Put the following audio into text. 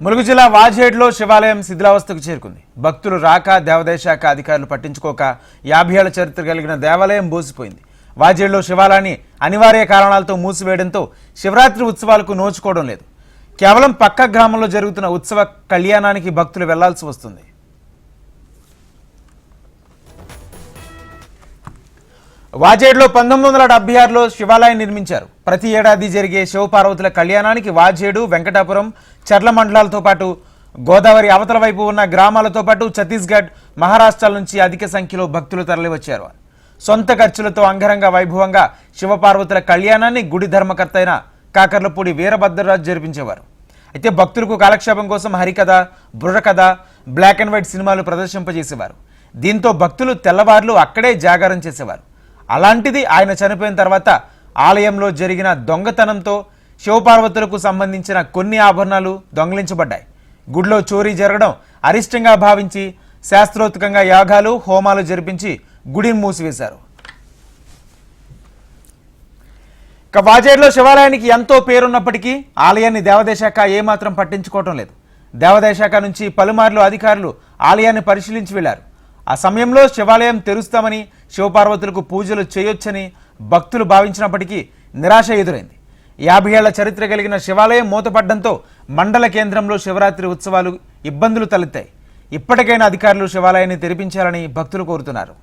ములుగు జిల్లా వాజేడ్లో శివాలయం శిథిలావస్థకు చేరుకుంది. భక్తులు రాక దేవాదాయ శాఖ అధికారులు పట్టించుకోక 50 ఏళ్ల చరిత్ర కలిగిన దేవాలయం బోసిపోయింది. వాజేడ్లో శివాలయాన్ని అనివార్య కారణాలతో మూసివేయడంతో శివరాత్రి ఉత్సవాలకు నోచుకోవడం లేదు. కేవలం పక్క గ్రామంలో జరుగుతున్న ఉత్సవ కళ్యాణానికి భక్తులు వెళ్లాల్సి వస్తుంది. వాజేడ్లో 1976లో శివాలయం నిర్మించారు. ప్రతి ఏడాది జరిగే శివపార్వతుల కళ్యాణానికి వాజేడు, వెంకటాపురం, చర్ల మండలాలతో పాటు గోదావరి అవతల వైపు ఉన్న గ్రామాలతో పాటు ఛత్తీస్గఢ్, మహారాష్ట్ర నుంచి అధిక సంఖ్యలో భక్తులు తరలివచ్చారు. సొంత ఖర్చులతో అంగరంగ వైభవంగా శివపార్వతుల కళ్యాణాన్ని గుడి ధర్మకర్త అయిన కాకర్లపూడి వీరభద్రరాజు జరిపించేవారు. అయితే భక్తులకు కాలక్షేపం కోసం హరికథ, బుర్రకథ, బ్లాక్ అండ్ వైట్ సినిమాలు ప్రదర్శింపజేసేవారు. దీంతో భక్తులు తెల్లవార్లు అక్కడే జాగారం చేసేవారు. అలాంటిది ఆయన చనిపోయిన తర్వాత ఆలయంలో జరిగిన దొంగతనంతో శివపార్వతులకు సంబంధించిన కొన్ని ఆభరణాలు దొంగిలించబడ్డాయి. గుడిలో చోరీ జరగడం అరిష్టంగా భావించి శాస్త్రోక్తంగా యాగాలు, హోమాలు జరిపించి గుడిని మూసివేశారు. ఇక వాజేడ్లో శివాలయానికి ఎంతో పేరున్నప్పటికీ ఆలయాన్ని దేవాదాయ శాఖ ఏమాత్రం పట్టించుకోవటం లేదు. దేవాదాయ శాఖ నుంచి పలుమార్లు అధికారులు ఆలయాన్ని పరిశీలించి వెళ్లారు. ఆ సమయంలో శివాలయం తెరుస్తామని, శివపార్వతులకు పూజలు చేయొచ్చని భక్తులు భావించినప్పటికీ నిరాశ ఎదురైంది. 50 ఏళ్ల చరిత్ర కలిగిన శివాలయం మూతపడ్డంతో మండల కేంద్రంలో శివరాత్రి ఉత్సవాలు ఇబ్బందులు తలెత్తాయి. ఇప్పటికైనా అధికారులు శివాలయాన్ని తెరిపించాలని భక్తులు కోరుతున్నారు.